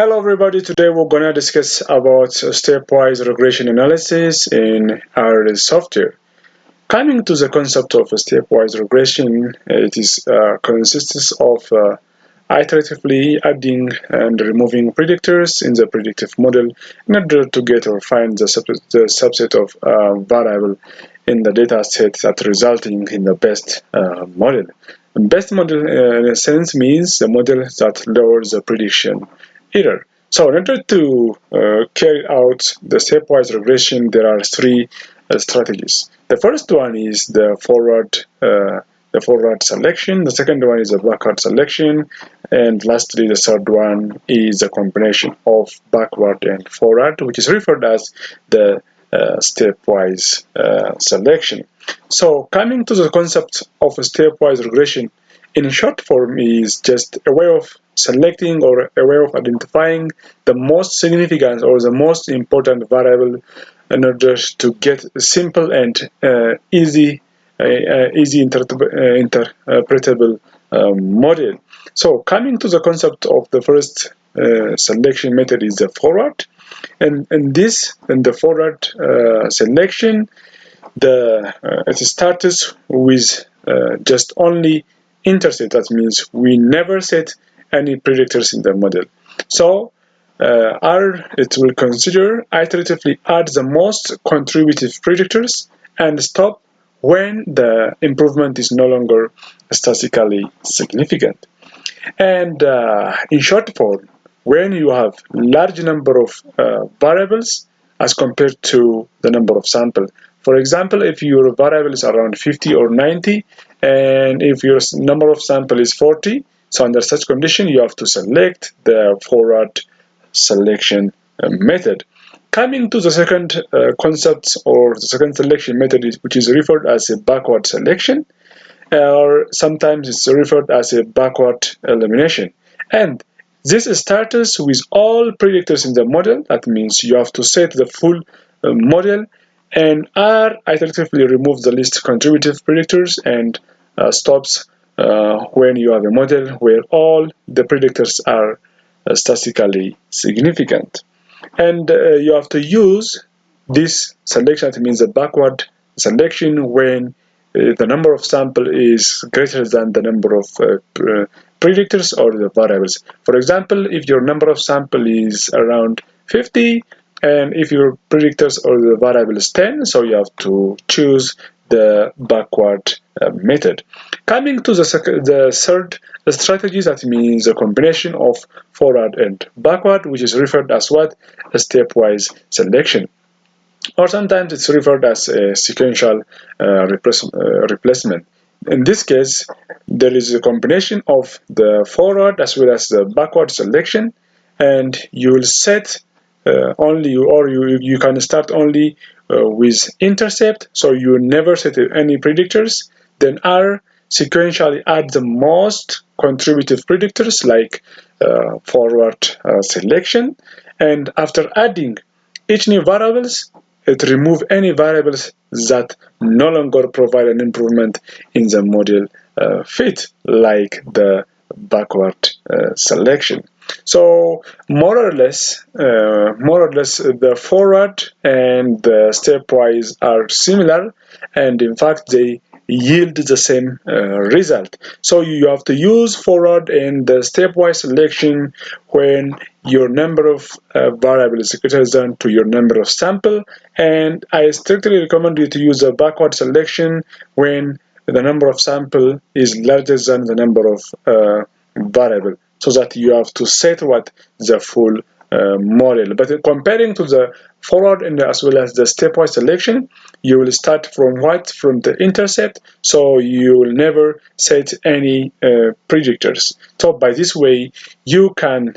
Hello everybody, today we're going to discuss about stepwise regression analysis in R software. Coming to the concept of stepwise regression, it consists of iteratively adding and removing predictors in the predictive model in order to get or find the subset of variable in the data set that resulting in the best model. The best model in a sense means the model that lowers the prediction error. So in order to carry out the stepwise regression, there are three strategies. The first one is the forward selection. The second one is the backward selection, and lastly, the third one is a combination of backward and forward, which is referred as the stepwise selection. So coming to the concept of a stepwise regression, in short form, is just a way of selecting or a way of identifying the most significant or the most important variable in order to get a simple and easy interpretable model. So coming to the concept of the first selection method is the forward, and in the forward selection, it starts with just only intercept. That means we never set any predictors in the model. So it will consider iteratively add the most contributive predictors and stop when the improvement is no longer statistically significant. And in short form, when you have large number of variables as compared to the number of samples. For example, if your variable is around 50 or 90, and if your number of samples is 40, so under such condition, you have to select the forward selection method. Coming to the second concept or the second selection method, which is referred as a backward selection, or sometimes it's referred as a backward elimination. And this starts with all predictors in the model. That means you have to set the full model, and R iteratively removes the least contributive predictors and stops when you have a model where all the predictors are statistically significant. And you have to use this selection, that means the backward selection, when the number of samples is greater than the number of predictors or the variables. For example, if your number of samples is around 50, and if your predictors or the variable is 10, so you have to choose the backward method. Coming to the third strategy, that means a combination of forward and backward, which is referred as what? A stepwise selection. Or sometimes it's referred as a sequential replacement. In this case, there is a combination of the forward as well as the backward selection, and you will set you can start only with intercept, so you never set any predictors. Then R sequentially add the most contributive predictors like forward selection, and after adding each new variables, it remove any variables that no longer provide an improvement in the model fit, like the backward selection. So more or less, the forward and the stepwise are similar, and in fact they yield the same result. So you have to use forward and the stepwise selection when your number of variables is greater than to your number of sample, and I strictly recommend you to use the backward selection when the number of sample is larger than the number of variable, so that you have to set what the full model. But comparing to the forward and as well as the stepwise selection, you will start from what? From the intercept, so you will never set any predictors. So by this way, you can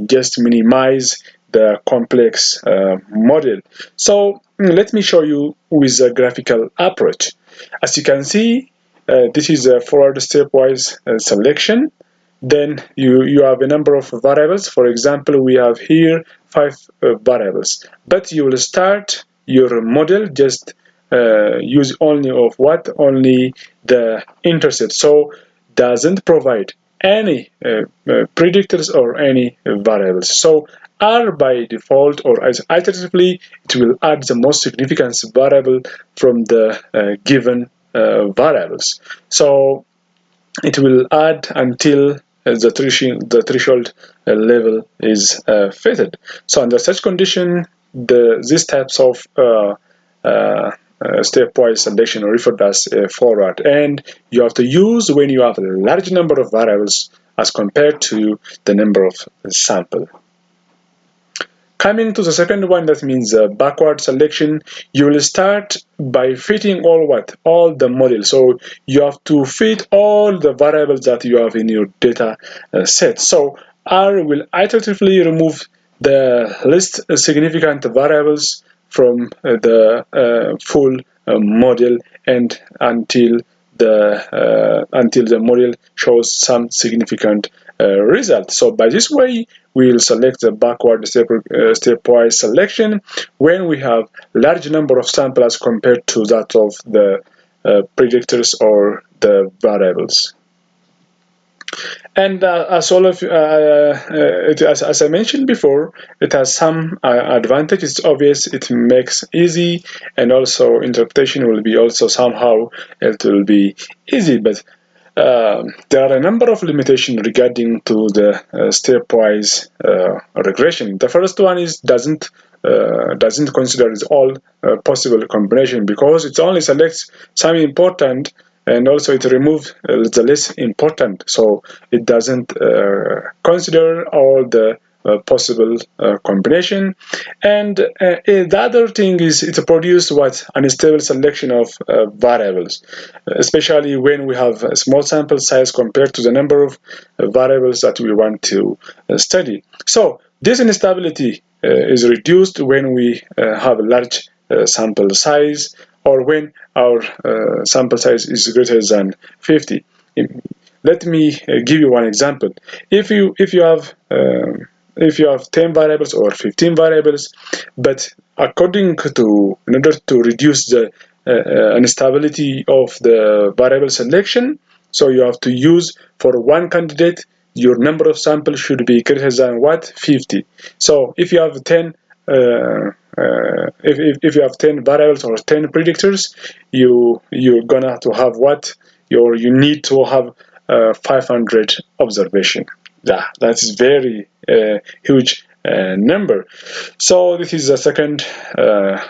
just minimize the complex model. So let me show you with a graphical approach. As you can see, this is a forward stepwise selection. Then you have a number of variables. For example, we have here 5 variables, but you will start your model just use only of what? Only the intercept, so doesn't provide any predictors or any variables. So R by default or as iteratively, it will add the most significant variable from the given variables. So it will add until the threshold level is fitted. So under such condition, these types of stepwise selection are referred as forward, and you have to use when you have a large number of variables as compared to the number of sample. Coming to the second one, that means backward selection. You will start by fitting all the models. So you have to fit all the variables that you have in your data set. So R will iteratively remove the least significant variables from the full model and until the model shows some significant result. So by this way, we'll select the backward stepwise selection when we have large number of samples compared to that of the predictors or the variables. And as all of as I mentioned before, it has some advantages. It's obvious, it makes easy, and also interpretation will be also somehow it will be easy. But there are a number of limitations regarding to the stepwise regression. The first one is doesn't consider all possible combination, because it only selects some important, and also it removes the less important, so it doesn't consider all the possible combination. And the other thing is it produced unstable selection of variables, especially when we have a small sample size compared to the number of variables that we want to study. So this instability is reduced when we have a large sample size, or when our sample size is greater than 50. Let me give you one example. If you have 10 variables or 15 variables, but in order to reduce the instability of the variable selection, so you have to use for one candidate, your number of samples should be greater than 50. So if you have 10 if you have 10 variables or 10 predictors, you're gonna to have you need to have 500 observation. Yeah, that's very huge number. So this is the second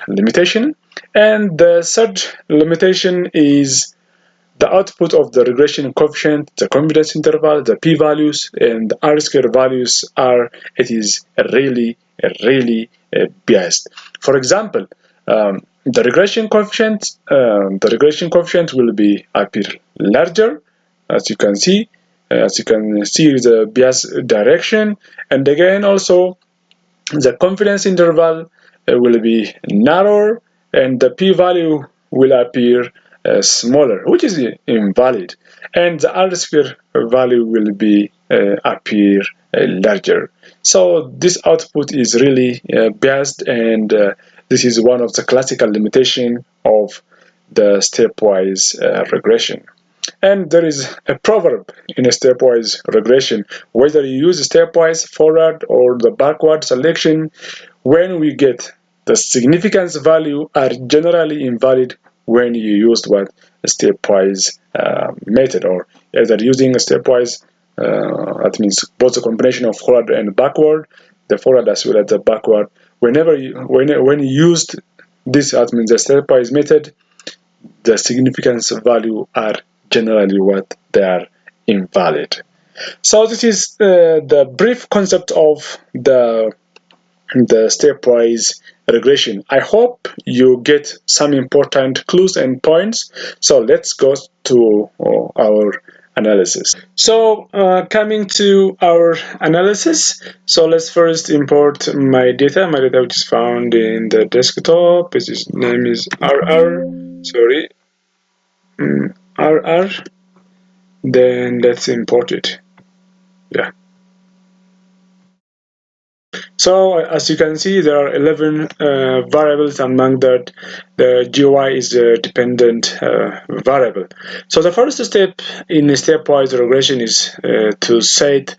limitation. And the third limitation is the output of the regression coefficient, the confidence interval, the p-values, and the r-square values is really biased. For example, the regression coefficient will be appear larger, as you can see. The bias direction, and again also the confidence interval will be narrower, and the p-value will appear smaller, which is invalid, and the r-square value will be appear larger. So this output is really biased, and this is one of the classical limitations of the stepwise regression. And there is a proverb in a stepwise regression: whether you use stepwise forward or the backward selection, when we get the significance value are generally invalid when you used a stepwise method, or either using a stepwise, that means both the combination of forward and backward, the forward as well as the backward. When you used this, that means the stepwise method, the significance value are generally they are invalid. So this is the brief concept of the stepwise regression. I hope you get some important clues and points. So let's go to our analysis. So coming to our analysis, so let's first import my data which is found in the desktop. Its name is RR. Then let's import it. Yeah. So as you can see, there are 11 variables. Among that, the GY is a dependent variable. So the first step in stepwise regression is to set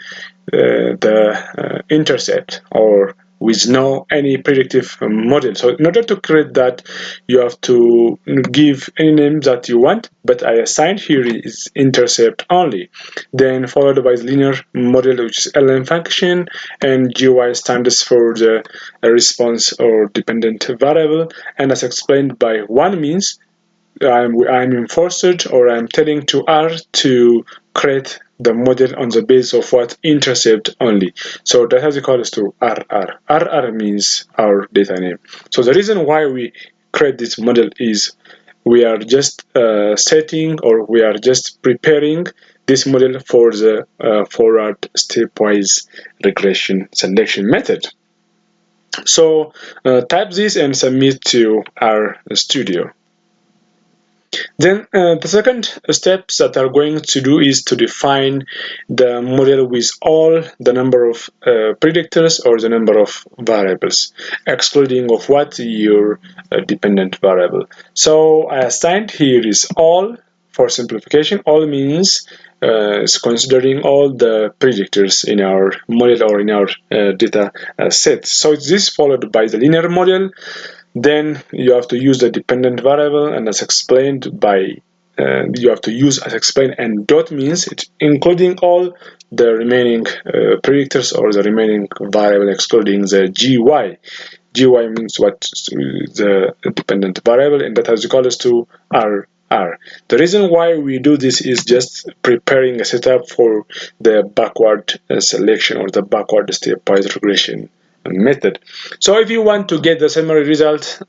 the intercept, or with no any predictive model. So in order to create that, you have to give any name that you want, but I assigned here is intercept only, then followed by the linear model, which is ln function, and GY stands for the response or dependent variable, and as explained by one means I'm enforced, or I'm telling to R to create the model on the basis of what intercept only. So that has equals to RR. RR means our data name. So the reason why we create this model is we are just setting, or we are just preparing this model for the forward stepwise regression selection method. So type this and submit to our studio. Then the second steps that are going to do is to define the model with all the number of predictors, or the number of variables, excluding of what your dependent variable. So I assigned here is all. For simplification, all means is considering all the predictors in our model or in our data set. So this followed by the linear model. Then you have to use the dependent variable, and as explained by you have to use as explained, and dot means it's including all the remaining predictors or the remaining variable, excluding the GY. GY means what the dependent variable, and that has equals to RR. The reason why we do this is just preparing a setup for the backward selection, or the backward stepwise regression method. So if you want to get the summary result,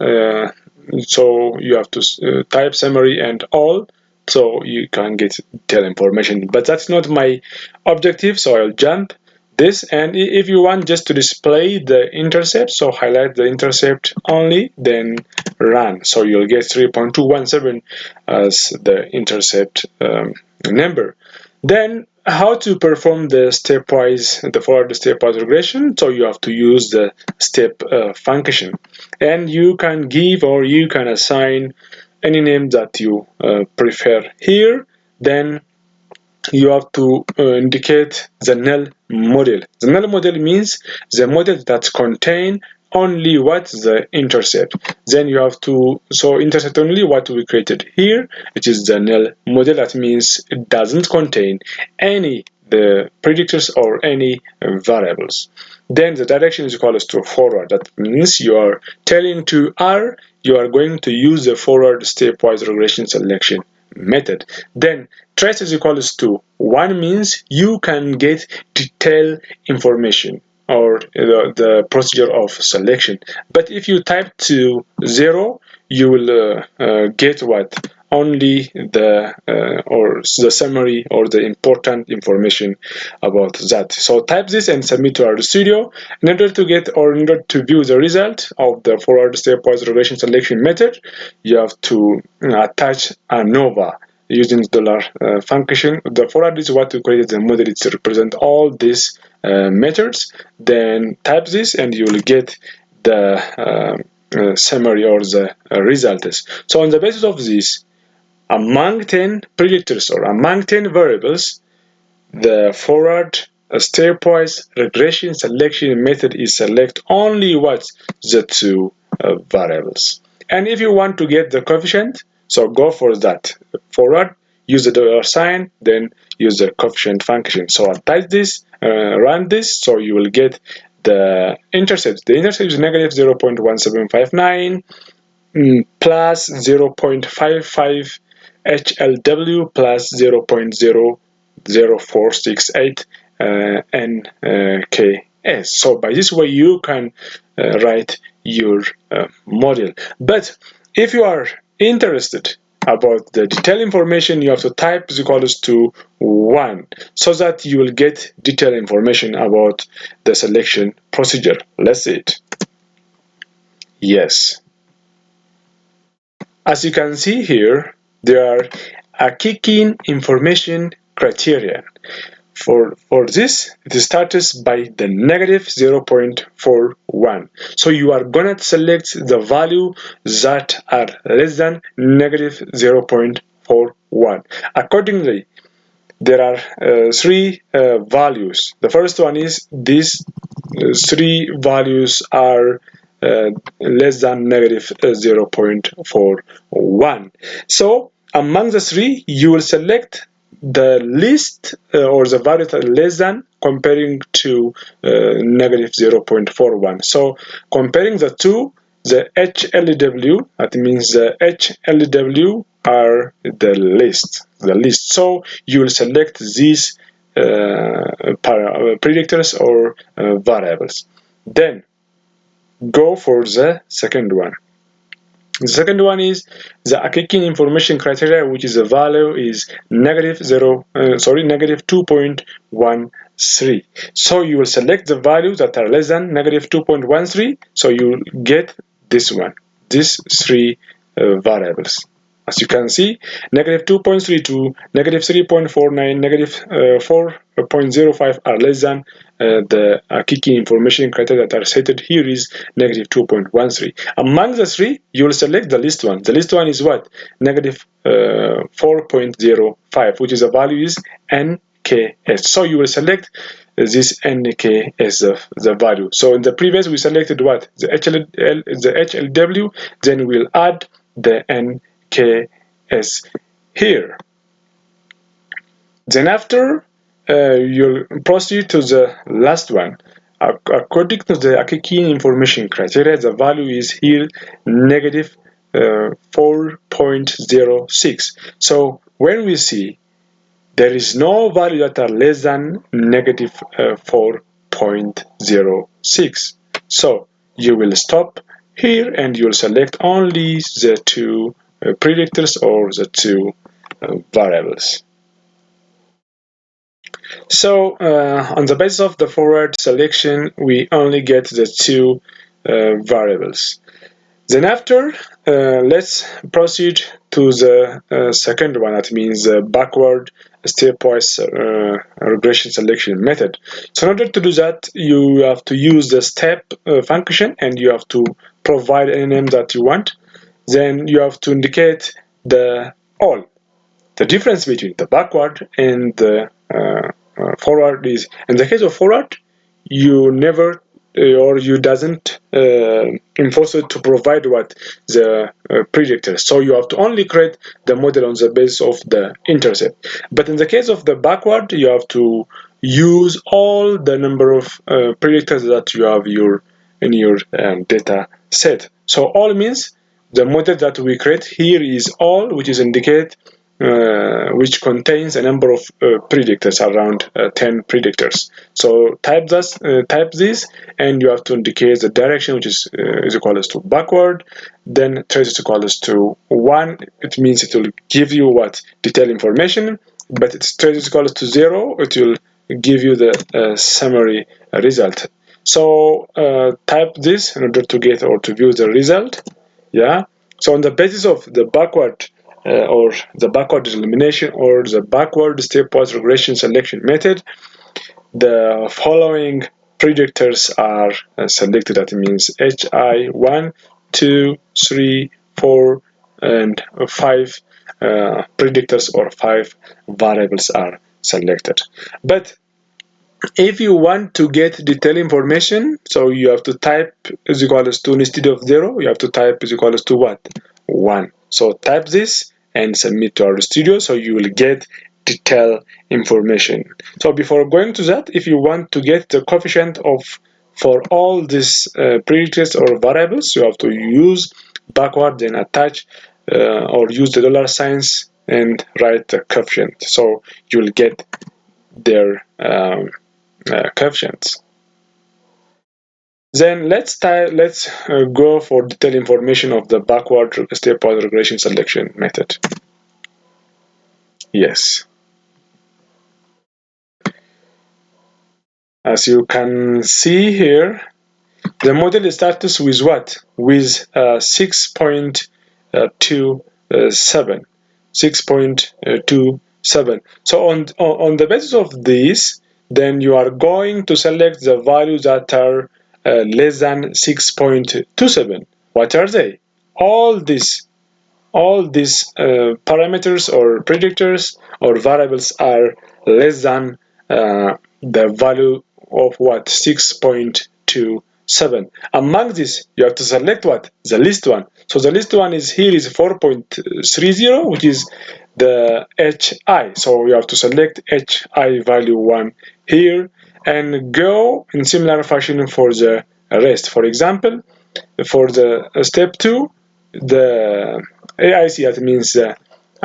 so you have to type summary and all, so you can get detailed information, but that's not my objective, so I'll jump this. And if you want just to display the intercept, so highlight the intercept only, then run, so you'll get 3.217 as the intercept number. Then how to perform the forward stepwise regression? So you have to use the step function, and you can give or you can assign any name that you prefer here. Then you have to indicate the null model. The null model means the model that contain only what the intercept. Then you have to intercept only what we created here, which is the null model. That means it doesn't contain any the predictors or any variables. Then the direction is equals to forward. That means you are telling to R you are going to use the forward stepwise regression selection method. Then trace is equals to 1 means you can get detailed information, or the procedure of selection. But if you type to 0, you will get what? Only the or the summary or the important information about that. So type this and submit to our studio. In order to get, or in order to view the result of the forward stepwise regression selection method, you have to attach ANOVA using the function. The forward is what we created the model to represent all these methods. Then type this and you will get the summary or the results. So on the basis of this, among 10 predictors or among 10 variables, the forward stepwise regression selection method is select only what? The 2 variables. And if you want to get the coefficient, so go for that. Forward, use the dollar sign, then use the coefficient function. So attach this, run this, so you will get the intercept. The intercept is negative 0.1759 plus 0.55 HLW plus 0.00468 NKS. So by this way you can write your model. But if you are interested about the detailed information, you have to type is equals to 1, so that you will get detailed information about the selection procedure. Let's see it. Yes. As you can see here, there are a kicking information criterion. for this, it starts by the negative 0.41. So you are gonna select the value that are less than negative 0.41. Accordingly, there are three values. The first one is these three values are less than negative 0.41. So among the three, you will select the least or the value that is less than, comparing to negative 0.41. So comparing the two, the HLW, that means the HLW are the least. So you will select these predictors or variables. Then go for the second one. The second one is the Akekin information criteria, which is the value is negative 2.13. So you will select the values that are less than negative 2.13. So you will get this one, these three variables. As you can see, negative 2.32, negative 3.49, negative 4.05 are less than the key information criteria that are stated here is negative 2.13. Among the three, you will select the least one. The least one is what? Negative 4.05, which is the value is NKS. So you will select this NK as the value. So in the previous, we selected what? The HLW, then we'll add the NKS here. Then after, you'll proceed to the last one. According to the Akekin information criteria, the value is here negative 4.06. So when we see there is no value that are less than negative 4.06, so you will stop here and you will select only the two predictors or the two variables. So on the basis of the forward selection, we only get the two variables. Then after, let's proceed to the second one, that means the backward stepwise regression selection method. So in order to do that, you have to use the step function and you have to provide any name that you want. Then you have to indicate the all. The difference between the backward and the forward is, in the case of forward, you never or you doesn't enforce it to provide what the predictor. So you have to only create the model on the basis of the intercept. But in the case of the backward, you have to use all the number of predictors that you have in your data set. So all means the model that we create here is all, which is indicate which contains a number of predictors, around 10 predictors. So type this, and you have to indicate the direction, which is equal to backward. Then trace is equal to 1. It means it will give you what? Detailed information. But its trace is equal to 0. It will give you the summary result. So type this in order to get or to view the result. Yeah. So on the basis of the backward or the backward elimination or the backward stepwise regression selection method, the following predictors are selected. That means HI 1, 2, 3, 4, and 5 predictors or 5 variables are selected. But if you want to get detailed information, so you have to type is equals to, instead of 0, you have to type is equals to what? 1. So type this and submit to our studio, so you will get detailed information. So before going to that, if you want to get the coefficient for all these predictors or variables, you have to use backward, then attach or use the dollar signs and write the coefficient. So you will get their coefficients. Then let's go for detailed information of the backward stepwise regression selection method. Yes. As you can see here, the model starts with what? With 6.27. 7. So on the basis of this, then you are going to select the values that are less than 6.27. What are they? All these parameters or predictors or variables are less than the value of what? 6.27. Among this, you have to select what? The least one. So the least one is here is 4.30, which is the HI. So you have to select HI value 1 here and go in similar fashion for the rest. For example, for the step 2, the AIC, that means a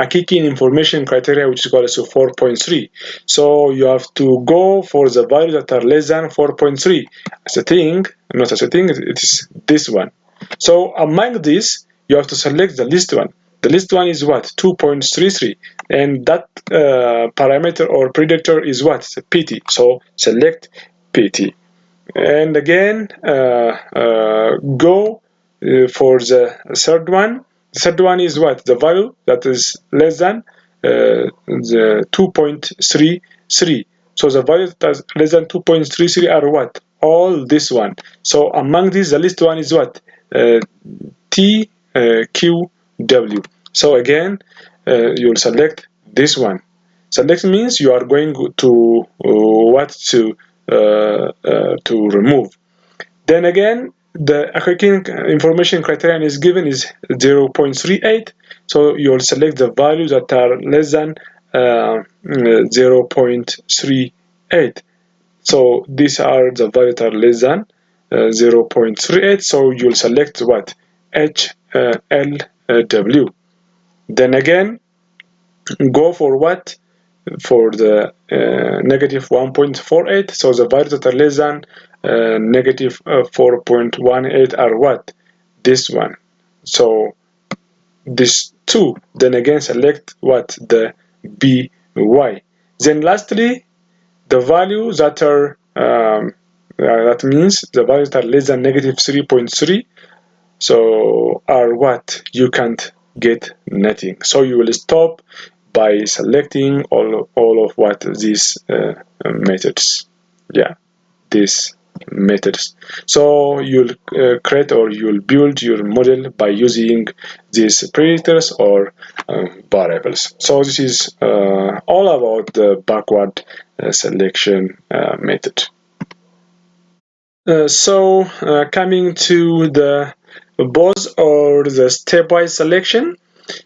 key information criteria, which is equal to 4.3. So you have to go for the values that are less than 4.3 as a thing, not as a thing, it is this one. So among this, you have to select the least one. The least one is what? 2.33, and that parameter or predictor is what? It's a PT. So select PT, and again go for the third one. The third one is what? The value that is less than the 2.33. So the values that are less than 2.33 are what? All this one. So among these, the least one is what? TQW. So again, you'll select this one. Select means you are going to what to remove. Then again, the key information criterion is given is 0.38. So you'll select the values that are less than 0.38. So these are the values that are less than 0.38. So you'll select what? HLW. Then again, go for what? For the negative 1.48. So the values that are less than negative 4.18 are what? This one. So this 2. Then again, select what? The BY. Then lastly, the values that are that means the values that are less than negative 3.3, so are what? You can't get nothing. So you will stop by selecting all of what these methods. Yeah, these methods. So you'll create or you'll build your model by using these predictors or variables. So this is all about the backward selection method. Coming to the BOS or the stepwise selection.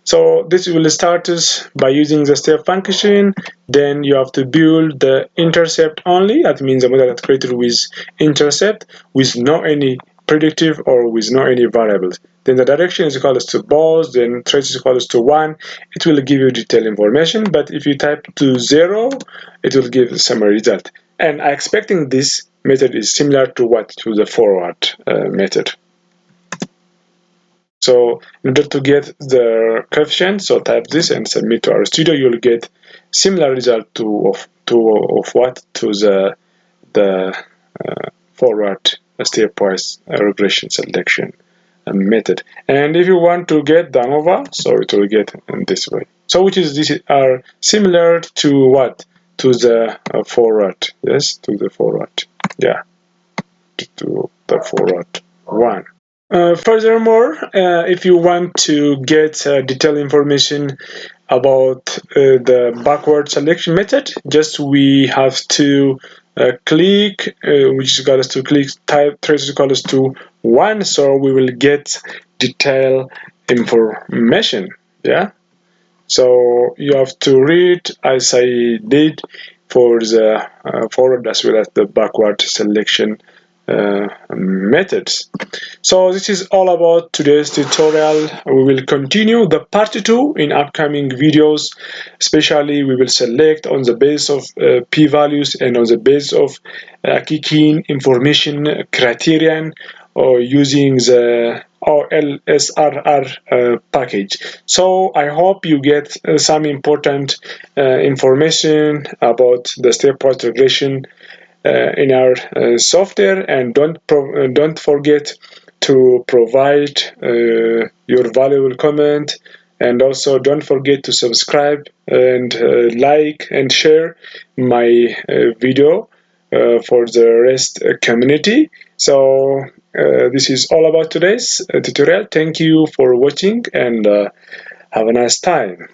So this will start us by using the step function. Then you have to build the intercept only. That means the model that's created with intercept, with no any predictive or with no any variables. Then the direction is equal to BOS, then trace is equal to 1. It will give you detailed information, but if you type to 0, it will give the same result. And I'm expecting this method is similar to what? To the forward method. So in order to get the coefficient, so type this and submit to RStudio, you'll get similar result to what? To the forward stepwise regression selection method. And if you want to get the ANOVA, so it will get in this way. So which is these are similar to what? To the forward. Yes, to the forward. Yeah, to the forward one. Furthermore, if you want to get detailed information about the backward selection method, just we have to click, which is equals to click type trace equals to 1, so we will get detailed information. Yeah. So you have to read as I did for the forward as well as the backward selection methods. So this is all about today's tutorial. We will continue the part 2 in upcoming videos. Especially we will select on the basis of p-values and on the basis of key information criterion or using the OLSRR package. So I hope you get some important information about the stepwise regression in our software, and don't forget to provide your valuable comment and also don't forget to subscribe and like and share my video for the rest community. So this is all about today's tutorial. Thank you for watching, and have a nice time.